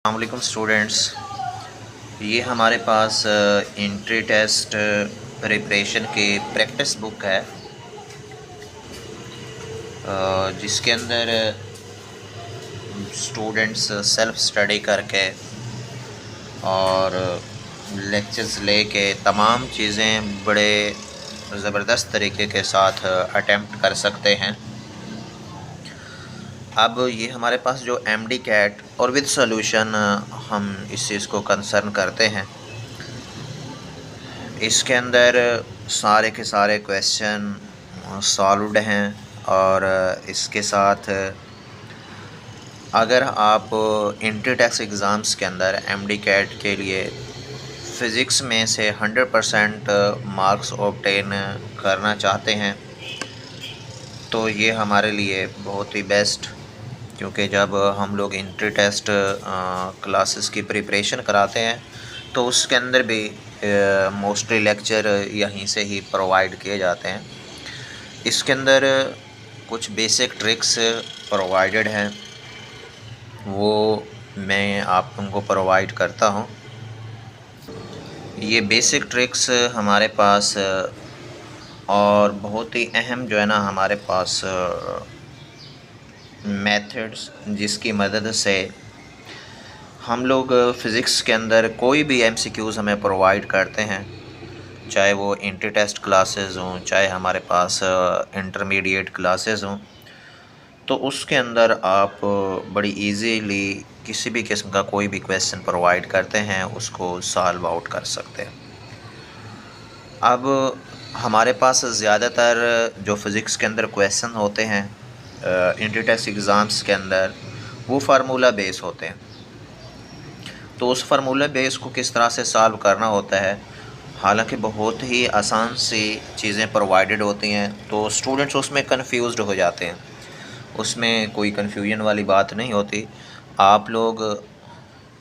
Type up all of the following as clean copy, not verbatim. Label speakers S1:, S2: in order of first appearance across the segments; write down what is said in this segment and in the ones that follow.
S1: अस्सलामुअलैकुम स्टूडेंट्स। ये हमारे पास एंट्री टेस्ट प्रिपरेशन के प्रैक्टिस बुक है, जिसके अंदर स्टूडेंट्स सेल्फ स्टडी करके और लेक्चर्स लेके तमाम चीज़ें बड़े ज़बरदस्त तरीके के साथ अटेम्प्ट कर सकते हैं। अब ये हमारे पास जो एमडी कैट और विद सॉल्यूशन हम इस चीज़ को कंसर्न करते हैं, इसके अंदर सारे के सारे क्वेश्चन सॉल्व्ड हैं। और इसके साथ अगर आप एंट्री टेस्ट एग्ज़ाम्स के अंदर एमडी कैट के लिए फ़िज़िक्स में से 100% मार्क्स ऑब्टेन करना चाहते हैं तो ये हमारे लिए बहुत ही बेस्ट, क्योंकि जब हम लोग एंट्री टेस्ट क्लासेस की प्रिपरेशन कराते हैं तो उसके अंदर भी मोस्टली लेक्चर यहीं से ही प्रोवाइड किए जाते हैं। इसके अंदर कुछ बेसिक ट्रिक्स प्रोवाइडेड हैं, वो मैं आप उनको प्रोवाइड करता हूँ। ये बेसिक ट्रिक्स हमारे पास और बहुत ही अहम जो है ना हमारे पास मेथड्स, जिसकी मदद से हम लोग फ़िज़िक्स के अंदर कोई भी एमसीक्यूज़ हमें प्रोवाइड करते हैं, चाहे वो एंट्री टेस्ट क्लासेस हों, चाहे हमारे पास इंटरमीडिएट क्लासेस हों, तो उसके अंदर आप बड़ी इजीली किसी भी किस्म का कोई भी क्वेश्चन प्रोवाइड करते हैं उसको सॉल्व आउट कर सकते हैं। अब हमारे पास ज़्यादातर जो फ़िज़िक्स के अंदर क्वेश्चन होते हैं एंट्री टेस्ट एग्ज़ाम्स के अंदर, वो फार्मूला बेस होते हैं। तो उस फार्मूला बेस को किस तरह से सॉल्व करना होता है, हालांकि बहुत ही आसान सी चीज़ें प्रोवाइडेड होती हैं, तो स्टूडेंट्स उसमें कंफ्यूज्ड हो जाते हैं। उसमें कोई कन्फ्यूजन वाली बात नहीं होती। आप लोग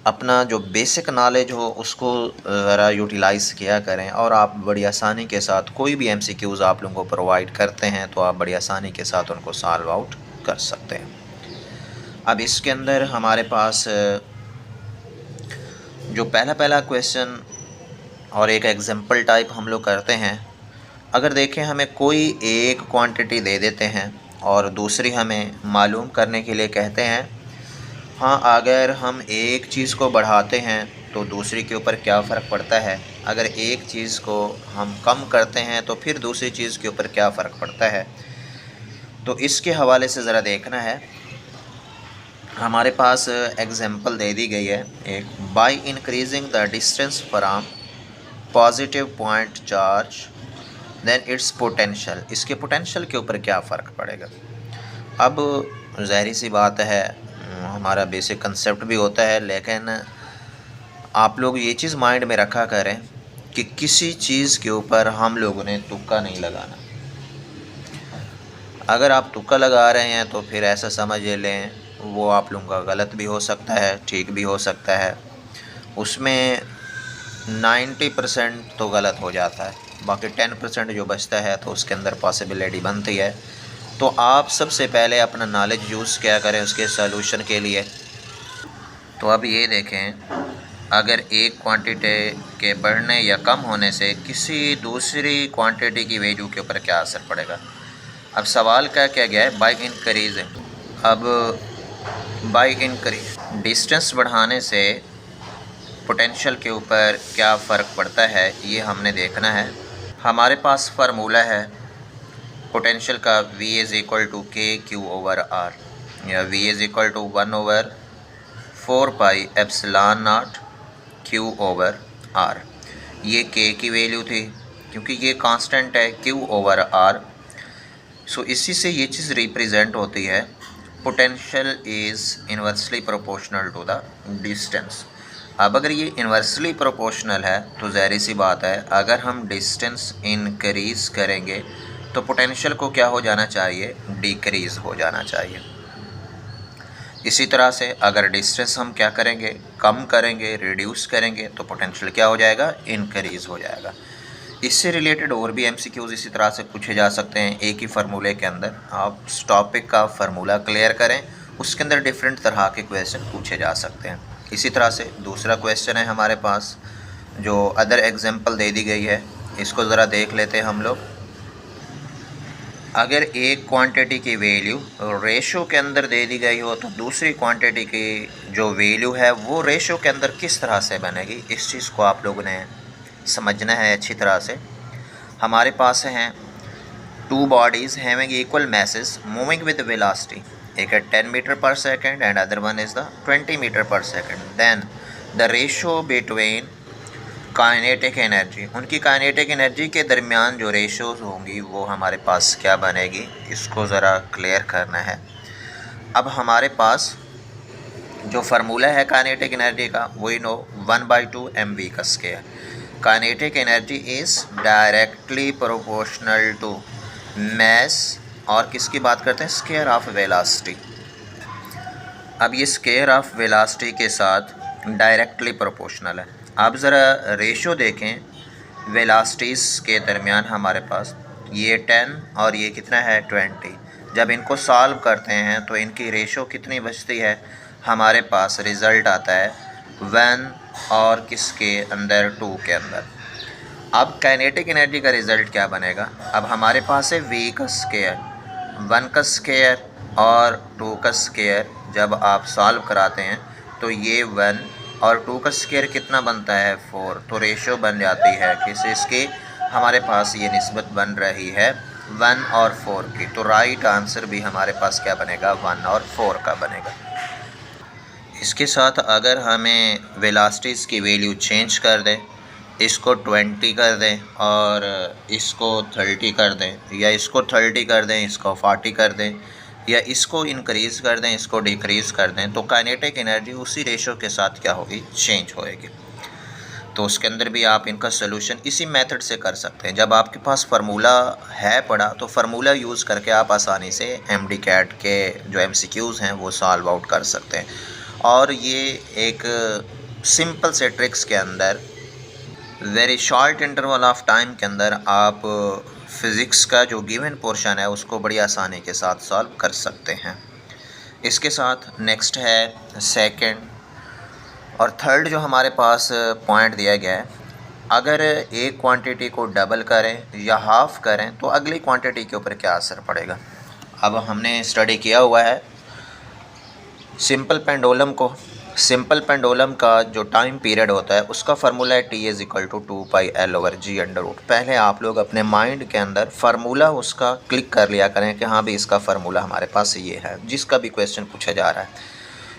S1: अपना जो बेसिक नॉलेज हो उसको ज़रा यूटिलाइज़ किया करें और आप बड़ी आसानी के साथ कोई भी एमसीक्यूज़ आप लोगों को प्रोवाइड करते हैं तो आप बड़ी आसानी के साथ उनको सॉल्व आउट कर सकते हैं। अब इसके अंदर हमारे पास जो पहला क्वेश्चन और एक एग्जांपल टाइप हम लोग करते हैं। अगर देखें, हमें कोई एक क्वांटिटी दे देते हैं और दूसरी हमें मालूम करने के लिए कहते हैं। हाँ, अगर हम एक चीज़ को बढ़ाते हैं तो दूसरी के ऊपर क्या फ़र्क पड़ता है, अगर एक चीज़ को हम कम करते हैं तो फिर दूसरी चीज़ के ऊपर क्या फ़र्क पड़ता है। तो इसके हवाले से ज़रा देखना है। हमारे पास एग्जांपल दे दी गई है एक, by increasing the distance from positive point charge then its potential, इसके पोटेंशियल के ऊपर क्या फ़र्क पड़ेगा। अब ज़ाहिर सी बात है, हमारा बेसिक कंसेप्ट भी होता है, लेकिन आप लोग ये चीज़ माइंड में रखा करें कि किसी चीज़ के ऊपर हम लोगों ने तुक्का नहीं लगाना। अगर आप तुक्का लगा रहे हैं तो फिर ऐसा समझ लें वो आप लोगों का गलत भी हो सकता है, ठीक भी हो सकता है। उसमें 90% तो गलत हो जाता है, बाकी 10% जो बचता है तो उसके अंदर पॉसिबिलिटी बनती है। तो आप सबसे पहले अपना नॉलेज यूज़ क्या करें उसके सॉल्यूशन के लिए। तो अब ये देखें, अगर एक क्वांटिटी के बढ़ने या कम होने से किसी दूसरी क्वांटिटी की वैल्यू के ऊपर क्या असर पड़ेगा। अब सवाल क्या गया है, बाय इंक्रीजिंग। अब बाय इंक्रीज, डिस्टेंस बढ़ाने से पोटेंशियल के ऊपर क्या फ़र्क पड़ता है, ये हमने देखना है। हमारे पास फार्मूला है पोटेंशियल का, V is equal to K Q over R, या V is equal to 1/4 pi epsilon naught Q over R. ये के की वैल्यू थी, क्योंकि ये कांस्टेंट है Q ओवर आर। सो इसी से ये चीज़ रिप्रेजेंट होती है, potential is inversely proportional to the distance. अब अगर ये इन्वर्सली प्रोपोर्शनल है तो ज़ाहिर सी बात है, अगर हम डिस्टेंस इंक्रीज़ करेंगे तो पोटेंशियल को क्या हो जाना चाहिए, डिक्रीज़ हो जाना चाहिए। इसी तरह से अगर डिस्टेंस हम क्या करेंगे, कम करेंगे, रिड्यूस करेंगे, तो पोटेंशियल क्या हो जाएगा, इंक्रीज़ हो जाएगा। इससे रिलेटेड और भी एमसीक्यूज़ इसी तरह से पूछे जा सकते हैं एक ही फार्मूले के अंदर। आप उस टॉपिक का फार्मूला क्लियर करें, उसके अंदर डिफरेंट तरह के क्वेश्चन पूछे जा सकते हैं। इसी तरह से दूसरा क्वेश्चन है हमारे पास, जो अदर एग्जांपल दे दी गई है, इसको ज़रा देख लेते हैं हम लोग। अगर एक क्वांटिटी की वैल्यू रेशो के अंदर दे दी गई हो तो दूसरी क्वांटिटी की जो वैल्यू है वो रेशो के अंदर किस तरह से बनेगी, इस चीज़ को आप लोगों ने समझना है अच्छी तरह से। हमारे पास हैं two bodies having equal masses moving with velocity, एक है 10 metre per second and other one is the 20 metre per second. Then the ratio between kinetic energy, उनकी काइनेटिक एनर्जी के दरमियान जो रेशोज़ होंगी वो हमारे पास क्या बनेगी, इसको ज़रा क्लियर करना है। अब हमारे पास जो फार्मूला है काइनेटिक एनर्जी का वही नो 1/2 mv का square. Kinetic energy is directly proportional to mass, और किसकी बात करते हैं, स्क्वायर ऑफ वेलोसिटी। अब ये स्क्वायर ऑफ वेलोसिटी के साथ डायरेक्टली प्रोपोर्शनल है। आप ज़रा रेशो देखें वेलोसिटीज़ के दरमियान, हमारे पास ये 10 और ये कितना है 20। जब इनको सॉल्व करते हैं तो इनकी रेशो कितनी बचती है, हमारे पास रिज़ल्ट आता है 1 और किसके अंदर 2 के अंदर। अब काइनेटिक एनर्जी का रिज़ल्ट क्या बनेगा, अब हमारे पास है v का स्क्वायर, 1 का स्क्वायर और 2 का स्क्वायर। जब आप सॉल्व कराते हैं तो ये 1 और 2 का स्क्वायर कितना बनता है 4, तो रेशो बन जाती है इसकी, हमारे पास ये निस्बत बन रही है 1 और 4 की। तो राइट आंसर भी हमारे पास क्या बनेगा, 1 और 4 का बनेगा। इसके साथ अगर हमें वेलोसिटीज़ की वैल्यू चेंज कर दें, इसको 20 कर दें और इसको 30 कर दें, या इसको 30 कर दें, इसको 40 कर दें, या इसको इंक्रीज़ कर दें, इसको डिक्रीज़ कर दें, तो काइनेटिक एनर्जी उसी रेशो के साथ क्या होगी, चेंज होएगी। तो उसके अंदर भी आप इनका सोल्यूशन इसी मेथड से कर सकते हैं। जब आपके पास फार्मूला है पड़ा तो फार्मूला यूज़ करके आप आसानी से MD-CAT के जो MCQs हैं वो सॉल्व आउट कर सकते हैं। और ये एक सिंपल से ट्रिक्स के अंदर very short interval of time के अंदर आप फ़िज़िक्स का जो गिवन पोर्शन है उसको बड़ी आसानी के साथ सॉल्व कर सकते हैं। इसके साथ नेक्स्ट है सेकंड और थर्ड जो हमारे पास पॉइंट दिया गया है, अगर एक क्वांटिटी को डबल करें या हाफ़ करें तो अगली क्वांटिटी के ऊपर क्या असर पड़ेगा। अब हमने स्टडी किया हुआ है सिंपल पेंडुलम को। सिंपल पेंडुलम का जो टाइम पीरियड होता है उसका फार्मूला है T=2πL/g√। पहले आप लोग अपने माइंड के अंदर फार्मूला उसका क्लिक कर लिया करें कि हाँ भी इसका फार्मूला हमारे पास ये है, जिसका भी क्वेश्चन पूछा जा रहा है।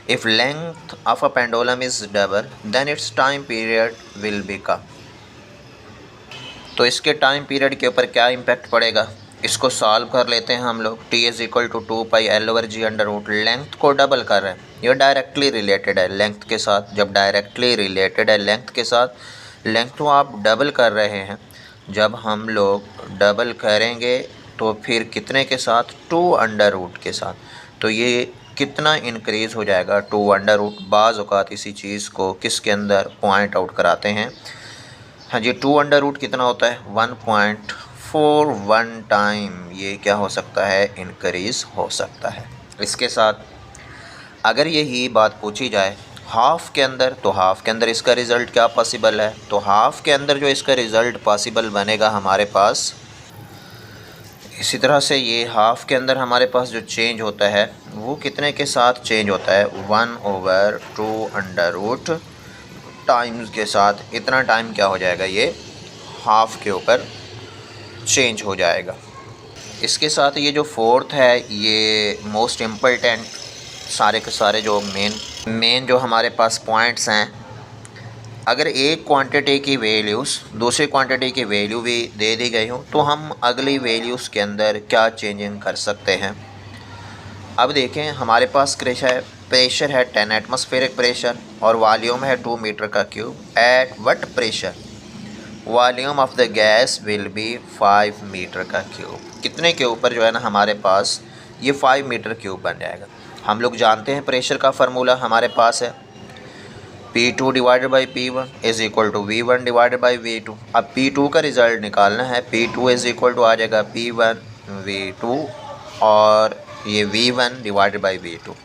S1: If length of a pendulum is double then its time period will become. तो इसके टाइम पीरियड के ऊपर क्या इम्पेक्ट पड़ेगा, इसको सॉल्व कर लेते हैं हम लोग। T=2πL/g√। लेंथ को डबल कर रहे हैं, ये डायरेक्टली रिलेटेड है लेंथ के साथ। जब डायरेक्टली रिलेटेड है लेंथ के साथ, लेंथ तो आप डबल कर रहे हैं, जब हम लोग डबल करेंगे तो फिर कितने के साथ, 2√, के साथ। तो ये कितना इंक्रीज़ हो जाएगा, 2√। बाज़ औक़ात इसी चीज़ को किसके अंदर पॉइंट आउट कराते हैं, हाँ जी, 2√, कितना होता है 1.41 टाइम। ये क्या हो सकता है, इंक्रीज़ हो सकता है। इसके साथ अगर यही बात पूछी जाए हाफ़ के अंदर, तो हाफ़ के अंदर इसका रिज़ल्ट क्या पॉसिबल है, तो हाफ़ के अंदर जो इसका रिज़ल्ट पॉसिबल बनेगा हमारे पास, इसी तरह से ये हाफ़ के अंदर हमारे पास जो चेंज होता है वो कितने के साथ चेंज होता है, 1/2 टाइम्स के साथ। इतना टाइम क्या हो जाएगा, ये हाफ़ के ऊपर चेंज हो जाएगा। इसके साथ ये जो फोर्थ है ये मोस्ट इम्पोर्टेंट, सारे के सारे जो मेन जो हमारे पास पॉइंट्स हैं, अगर एक क्वांटिटी की वैल्यूज़ दूसरी क्वांटिटी की वैल्यू भी दे दी गई हो तो हम अगली वैल्यूज़ के अंदर क्या चेंजिंग कर सकते हैं। अब देखें हमारे पास प्रेशर है 10 एटमॉस्फेरिक प्रेशर और वॉल्यूम है 2 मीटर का cube. At what pressure volume of the gas will be 5 metre का क्यूब। कितने के ऊपर जो है ना हमारे पास ये 5 मीटर क्यूब बन जाएगा। हम लोग जानते हैं प्रेशर का फार्मूला हमारे पास है P2 divided by P1 is equal to V1 divided by V2। अब P2 का रिज़ल्ट निकालना है, P2 इज़ इक्वल टू आ जाएगा P1 V2 और ये V1 डिवाइडेड बाई V2।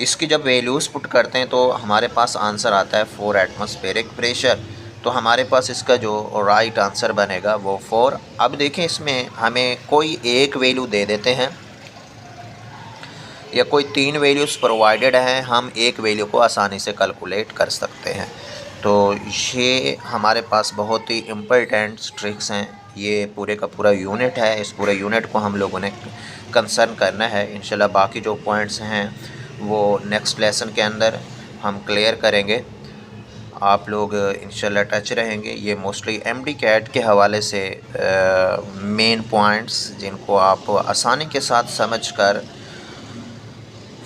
S1: इसकी जब वैल्यूज़ पुट करते हैं तो हमारे पास आंसर आता है 4 एटमॉस्फेरिक प्रेशर। तो हमारे पास इसका जो राइट आंसर बनेगा वो 4। अब देखें इसमें हमें कोई एक वैल्यू दे देते हैं या कोई 3 वैल्यूज़ प्रोवाइडेड हैं, हम एक वैल्यू को आसानी से कैलकुलेट कर सकते हैं। तो ये हमारे पास बहुत ही इम्पोर्टेंट ट्रिक्स हैं। ये पूरे का पूरा यूनिट है, इस पूरे यूनिट को हम लोगों ने कंसर्न करना है। इंशाल्लाह बाकी जो पॉइंट्स हैं वो नेक्स्ट लेसन के अंदर हम क्लियर करेंगे। आप लोग इंशाल्लाह टच रहेंगे। ये मोस्टली एमडी कैट के हवाले से मेन पॉइंट्स जिनको आप आसानी के साथ समझकर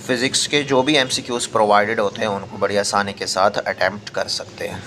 S1: फ़िज़िक्स के जो भी एमसीक्यूज़ प्रोवाइडेड होते हैं उनको बड़ी आसानी के साथ अटैम्प्ट कर सकते हैं।